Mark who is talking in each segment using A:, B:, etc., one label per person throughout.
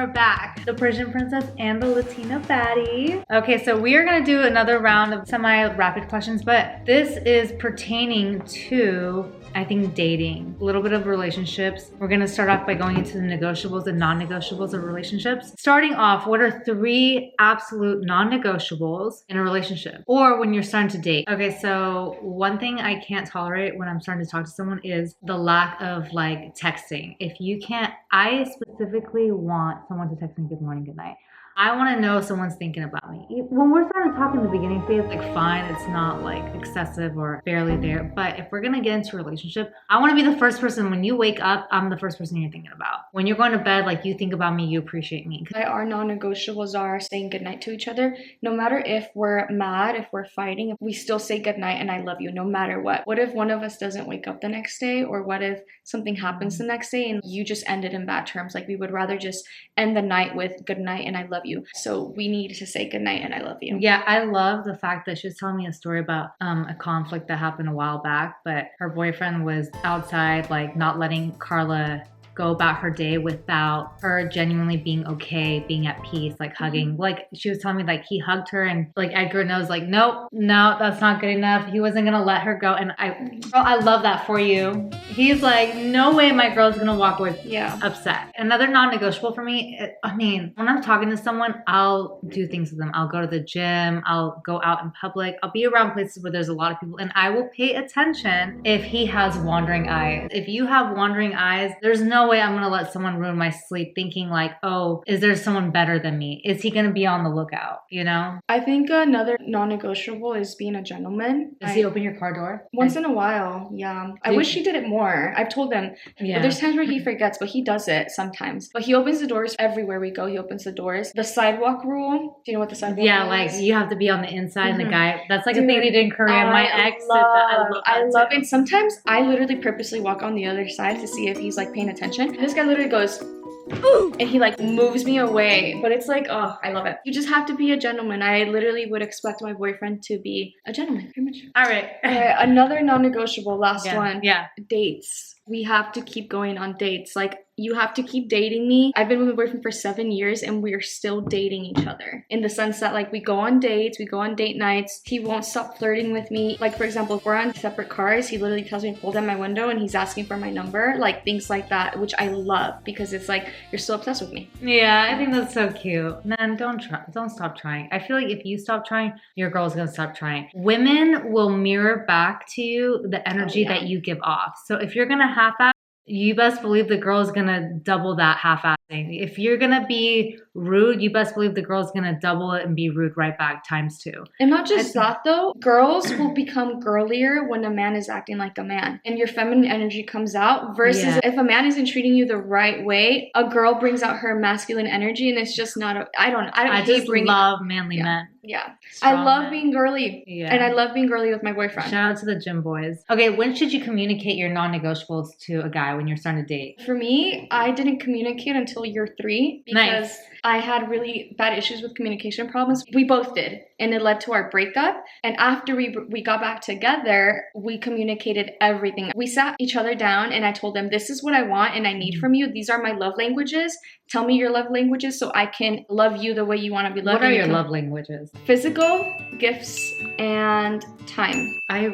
A: we're back. The Persian princess and the Latina baddie. Okay, so we are gonna do another round of semi-rapid questions, but this is pertaining to, I think, dating. A little bit of relationships. We're gonna start off by going into the negotiables and non-negotiables of relationships. Starting off, what are 3 absolute non-negotiables in a relationship? Or when you're starting to date? Okay, so one thing I can't tolerate when I'm starting to talk to someone is the lack of like texting. If you can't, I specifically want someone to text me good morning, good night. I want to know someone's thinking about me. When we're starting to talk in the beginning phase, like fine, it's not like excessive or barely there. But if we're going to get into a relationship, I want to be the first person when you wake up, I'm the first person you're thinking about. When you're going to bed, like you think about me, you appreciate me.
B: Our non-negotiables are saying goodnight to each other. No matter if we're mad, if we're fighting, we still say goodnight and I love you no matter what. What if one of us doesn't wake up the next day? Or what if something happens the next day and you just ended in bad terms? Like we would rather just end the night with goodnight and I love you. So we need to say goodnight and I love you.
A: Yeah, I love the fact that she was telling me a story about a conflict that happened a while back, but her boyfriend was outside, like not letting Karla go about her day without her genuinely being okay, being at peace, like hugging. Like she was telling me, like he hugged her and like Edgar knows, like nope, no, that's not good enough. He wasn't gonna let her go. And I love that for you. He's like, no way my girl's gonna walk away upset. Another non-negotiable for me, I mean, when I'm talking to someone, I'll do things with them. I'll go to the gym, I'll go out in public, I'll be around places where there's a lot of people, and I will pay attention if he has wandering eyes. If you have wandering eyes, there's no way I'm gonna let someone ruin my sleep thinking like, oh, is there someone better than me? Is he gonna be on the lookout, you know?
B: I think another non-negotiable is being a gentleman.
A: Does he open your car door?
B: Once in a while, yeah. I wish he did it more. I've told him.
A: Yeah.
B: But there's times where he forgets, but he does it sometimes. But he opens the doors everywhere we go. He opens the doors. The sidewalk rule. Do you know what the sidewalk rule is?
A: Like you have to be on the inside and the guy, that's like a thing they did in Korea. My ex did that.
B: I love it. Sometimes I literally purposely walk on the other side to see if he's like paying attention. This guy literally goes, ooh, and he like moves me away. But it's like, oh, I love it. You just have to be a gentleman. I literally would expect my boyfriend to be a gentleman. Pretty much.
A: All right.
B: Another non-negotiable, last one.
A: Yeah.
B: Dates. We have to keep going on dates. Like, you have to keep dating me. I've been with my boyfriend for 7 years and we're still dating each other. In the sense that like we go on dates, we go on date nights. He won't stop flirting with me. Like for example, if we're on separate cars, he literally tells me to pull down my window and he's asking for my number. Like things like that, which I love because it's like, you're still obsessed with me.
A: Yeah, I think that's so cute. Man, don't stop trying. I feel like if you stop trying, your girl's gonna stop trying. Women will mirror back to you the energy that you give off. So if you're gonna half-ass, you best believe the girl's gonna double that half-assing. If you're gonna be rude, you best believe the girl's gonna double it and be rude right back ×2.
B: And not just that though, girls will become girlier when a man is acting like a man and your feminine energy comes out versus if a man isn't treating you the right way, a girl brings out her masculine energy and it's just not I
A: just love manly men.
B: Yeah.
A: Strong
B: I love
A: men.
B: being girly. Yeah. And I love being girly with my boyfriend.
A: Shout out to the gym boys. Okay, when should you communicate your non-negotiables to a guy when you're starting to date?
B: For me, I didn't communicate until year 3 because I had really bad issues with communication problems. We both did. And it led to our breakup. And after we got back together, we communicated everything. We sat each other down and I told them, this is what I want and I need from you. These are my love languages. Tell me your love languages so I can love you the way you want to be loved.
A: What are your love languages?
B: Physical, gifts, and time.
A: I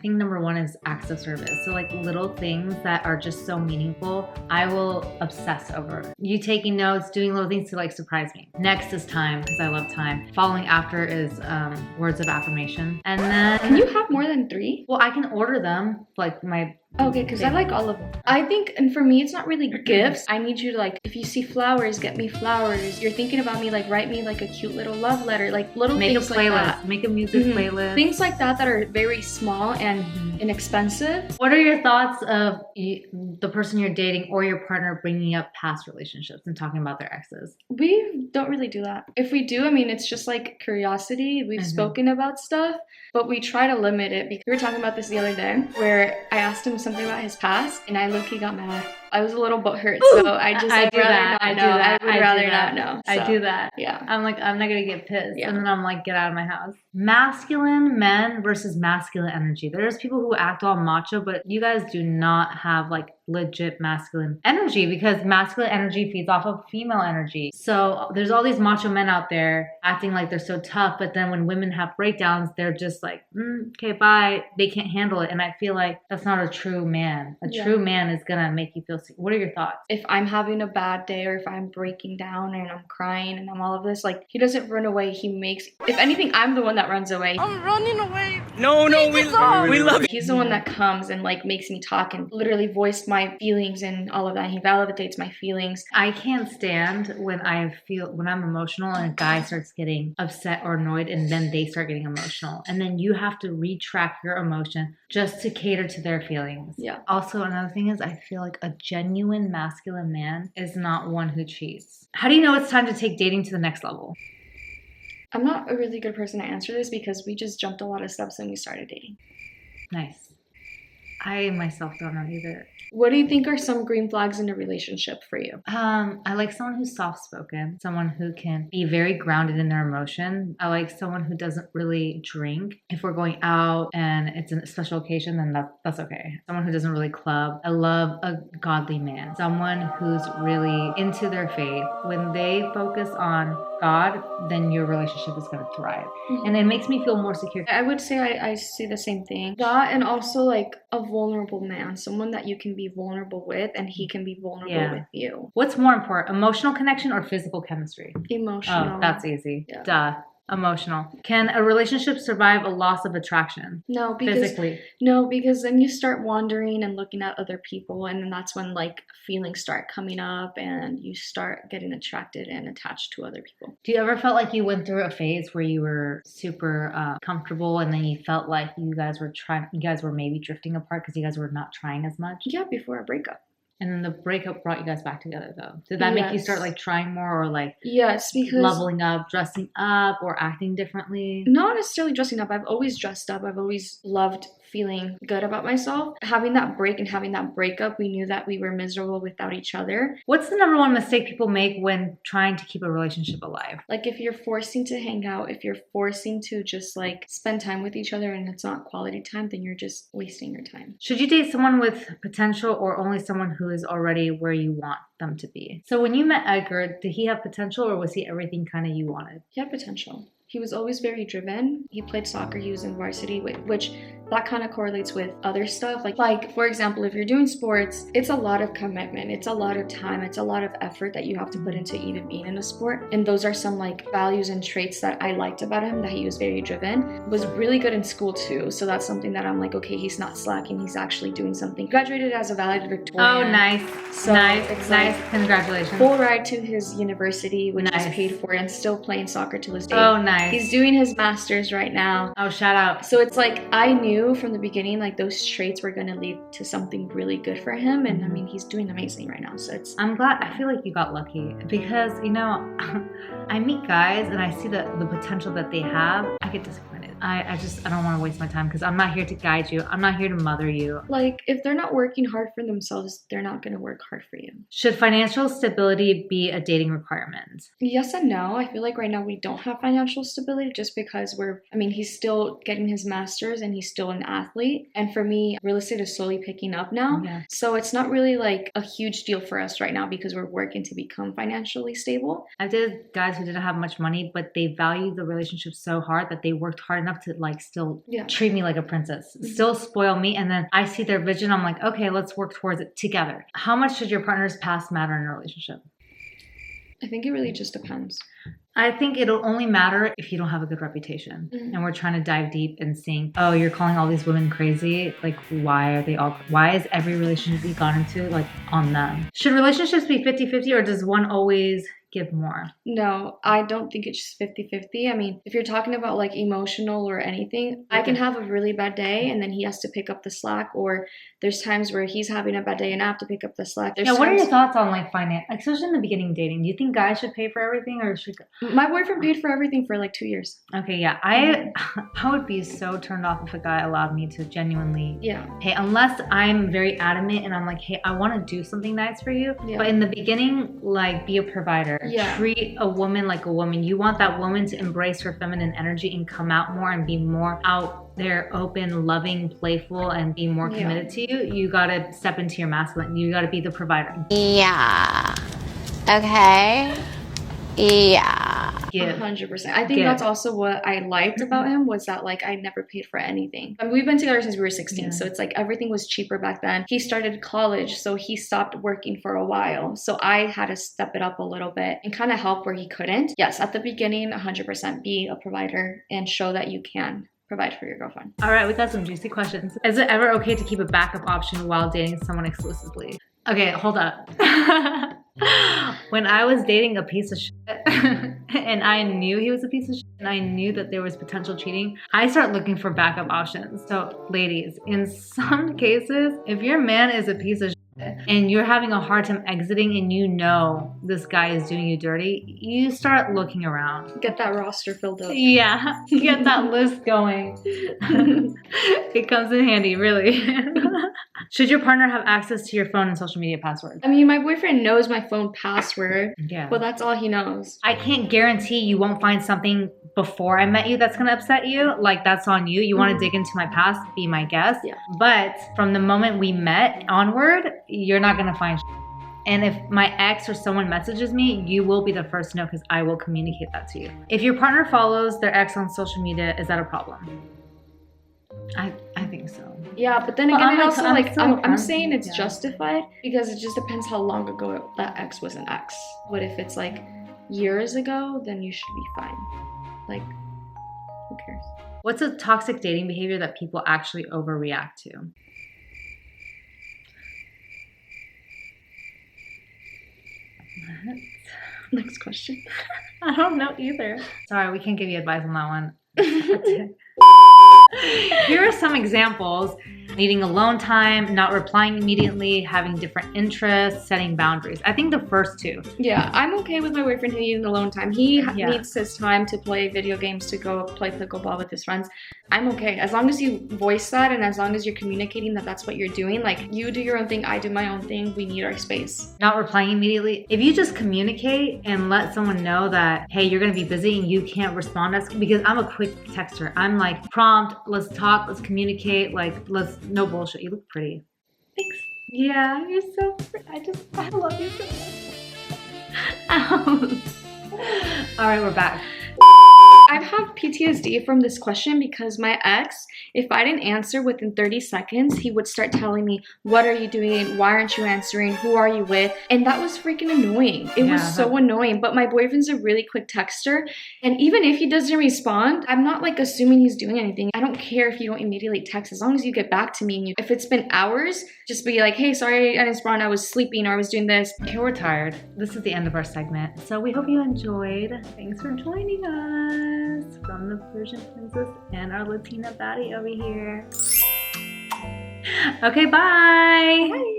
A: think number 1 is acts of service. So like little things that are just so meaningful, I will obsess over. You taking notes, doing little things to like surprise me. Next is time, because I love time. Following after is words of affirmation. And then...
B: Can you have more than 3?
A: Well, I can order them, like my...
B: Okay, because I like all of them. I think, and for me, it's not really gifts. I need you to like, if you see flowers, get me flowers. You're thinking about me, like write me like a cute little love letter, like little things like that.
A: Make a music playlist.
B: Things like that are very small and inexpensive.
A: What are your thoughts of the person you're dating or your partner bringing up past relationships and talking about their exes?
B: We don't really do that. If we do, I mean, it's just like curiosity. We've spoken about stuff, but we try to limit it. Because we were talking about this the other day where I asked him something about his past and I low-key got mad. I was a little butthurt, so I just I'd rather not know. I would rather not know.
A: I do that.
B: Yeah.
A: I'm like, I'm not gonna get pissed. Yeah. And then I'm like, get out of my house. Masculine men versus masculine energy. There's people who act all macho, but you guys do not have like legit masculine energy, because masculine energy feeds off of female energy. So there's all these macho men out there acting like they're so tough, but then when women have breakdowns, they're just like, okay, bye. They can't handle it. And I feel like that's not a true man. A true man is gonna make you feel sick. What are your thoughts?
B: If I'm having a bad day, or if I'm breaking down and I'm crying and I'm all of this, like, he doesn't run away. He makes, if anything, I'm the one that runs away.
C: I'm running away. No, we love it.
B: He's the one that comes and like makes me talk and literally voice my feelings and all of that. He validates my feelings.
A: I can't stand when I'm emotional and a guy starts getting upset or annoyed, and then they start getting emotional, and then you have to retract your emotion just to cater to their feelings.
B: Yeah.
A: Also, another thing is, I feel like a genuine masculine man is not one who cheats. How do you know it's time to take dating to the next level?
B: I'm not a really good person to answer this because we just jumped a lot of steps when we started dating.
A: Nice. I myself don't know either.
B: What do you think are some green flags in a relationship for you?
A: I like someone who's soft-spoken, someone who can be very grounded in their emotion. I like someone who doesn't really drink. If we're going out and it's a special occasion, then that's okay. Someone who doesn't really club. I love a godly man, someone who's really into their faith. When they focus on God, then your relationship is going to thrive. Mm-hmm. And it makes me feel more secure.
B: I would say I see the same thing. That, and also like a vulnerable man, someone that you can be vulnerable with and he can be vulnerable with you.
A: What's more important, emotional connection or physical chemistry?
B: Emotional.
A: Oh, that's easy. Yeah. Duh. Emotional. Can a relationship survive a loss of attraction?
B: No, because then you start wandering and looking at other people, and then that's when like feelings start coming up and you start getting attracted and attached to other people.
A: Do you ever felt like you went through a phase where you were super comfortable, and then you felt like you guys were maybe drifting apart because you guys were not trying as much?
B: Yeah, before a breakup.
A: And then the breakup brought you guys back together, though. Did that make you start like trying more, or like
B: because
A: leveling up, dressing up, or acting differently?
B: Not necessarily dressing up. I've always dressed up. I've always loved feeling good about myself. Having that break and having that breakup, we knew that we were miserable without each other.
A: What's the number one mistake people make when trying to keep a relationship alive?
B: Like if you're forcing to hang out, if you're forcing to just like spend time with each other and it's not quality time, then you're just wasting your time.
A: Should you date someone with potential or only someone who is already where you want them to be? So when you met Edgar, did he have potential, or was he everything kind of you wanted?
B: He had potential. He was always very driven. He played soccer. He was in varsity, which that kind of correlates with other stuff. Like for example, if you're doing sports, it's a lot of commitment. It's a lot of time. It's a lot of effort that you have to put into even being in a sport. And those are some like values and traits that I liked about him, that he was very driven. Was really good in school too. So that's something that I'm like, okay, he's not slacking. He's actually doing something. Graduated as a valedictorian.
A: Oh, nice.
B: So
A: nice.
B: Like
A: Congratulations.
B: Full ride to his university, which is paid for, and still playing soccer to this day.
A: Oh, nice.
B: He's doing his master's right now.
A: Oh, shout out.
B: So it's like I knew from the beginning like those traits were going to lead to something really good for him, and I mean he's doing amazing right now. So
A: I'm glad. I feel like you got lucky, because you know I meet guys and I see the potential that they have. I get disappointed. I don't want to waste my time, because I'm not here to guide you. I'm not here to mother you.
B: Like if they're not working hard for themselves, they're not going to work hard for you.
A: Should financial stability be a dating requirement?
B: Yes and no. I feel like right now we don't have financial stability, just because he's still getting his master's and he's still an athlete. And for me, real estate is slowly picking up now. Yeah. So it's not really like a huge deal for us right now, because we're working to become financially stable.
A: I've dated guys who didn't have much money, but they valued the relationship so hard that they worked hard enough to like still treat me like a princess, still spoil me. And then I see their vision. I'm like, okay, let's work towards it together. How much should your partner's past matter in a relationship?
B: I think it really just depends.
A: I think it'll only matter if you don't have a good reputation. Mm-hmm. And we're trying to dive deep and seeing, oh, you're calling all these women crazy. Like, why is every relationship you got into like on them? Should relationships be 50-50, or does one always give more?
B: No, I don't think it's just 50-50. I mean, if you're talking about like emotional or anything, I can have a really bad day and then he has to pick up the slack, or there's times where he's having a bad day and I have to pick up the slack.
A: Yeah, what are your thoughts on like finance, like, especially in the beginning dating? Do you think guys should pay for everything, or should...
B: My boyfriend paid for everything for like 2 years.
A: Okay, yeah. I would be so turned off if a guy allowed me to genuinely pay, unless I'm very adamant and I'm like, hey, I want to do something nice for you. But in the beginning, like, be a provider. Treat a woman like a woman. You want that woman to embrace her feminine energy and come out more and be more out there, open, loving, playful, and be more committed to you. You gotta step into your masculine. You gotta be the provider.
D: Yeah. Okay. Yeah.
A: Give.
B: 100%. I think that's also what I liked about him, was that like I never paid for anything. I mean, we've been together since we were 16, so it's like everything was cheaper back then. He started college, so he stopped working for a while. So I had to step it up a little bit and kind of help where he couldn't. Yes, at the beginning, 100% be a provider and show that you can provide for your girlfriend.
A: All right, we got some juicy questions. Is it ever okay to keep a backup option while dating someone exclusively? Okay, hold up. When I was dating a piece of shit and I knew he was a piece of shit and I knew that there was potential cheating, I start looking for backup options. So ladies, in some cases, if your man is a piece of shit and you're having a hard time exiting and you know this guy is doing you dirty, you start looking around.
B: Get that roster filled up.
A: Yeah, get that list going. It comes in handy, really. Should your partner have access to your phone and social media passwords?
B: I mean, my boyfriend knows my phone password,
A: yeah,
B: but that's all he knows.
A: I can't guarantee you won't find something before I met you that's gonna upset you. Like, that's on you. You want to dig into my past, be my guest.
B: Yeah.
A: But from the moment we met onward, you're not gonna find shit. And if my ex or someone messages me, you will be the first to know because I will communicate that to you. If your partner follows their ex on social media, is that a problem? I think so.
B: Yeah, but then again, I'm saying it's justified because it just depends how long ago that ex was an ex. But if it's like years ago, then you should be fine. Like, who cares?
A: What's a toxic dating behavior that people actually overreact to? What?
B: Next question.
A: I don't know either. Sorry, we can't give you advice on that one. Here are some examples: needing alone time, not replying immediately, having different interests, setting boundaries. I think the first two.
B: Yeah, I'm okay with my boyfriend needing alone time. He needs his time to play video games, to go play pickleball with his friends. I'm okay. As long as you voice that and as long as you're communicating that that's what you're doing, like, you do your own thing, I do my own thing, we need our space.
A: Not replying immediately. If you just communicate and let someone know that, hey, you're gonna be busy and you can't respond to us, because I'm a quick texter. I'm like, prompt, let's talk, let's communicate, like, no bullshit. You look pretty.
B: Thanks.
A: Yeah, you're so pretty. I love you so much. All right, we're back.
B: I have PTSD from this question because my ex, if I didn't answer within 30 seconds, he would start telling me, what are you doing? Why aren't you answering? Who are you with? And that was freaking annoying. It was so annoying. But my boyfriend's a really quick texter. And even if he doesn't respond, I'm not like assuming he's doing anything. I don't care if you don't immediately text, as long as you get back to me. And if it's been hours, just be like, hey, sorry I didn't respond. I was sleeping or I was doing this.
A: Okay, we're tired. This is the end of our segment. So we hope you enjoyed. Thanks for joining us. From the Persian Princess and our Latina baddie over here. Okay, bye.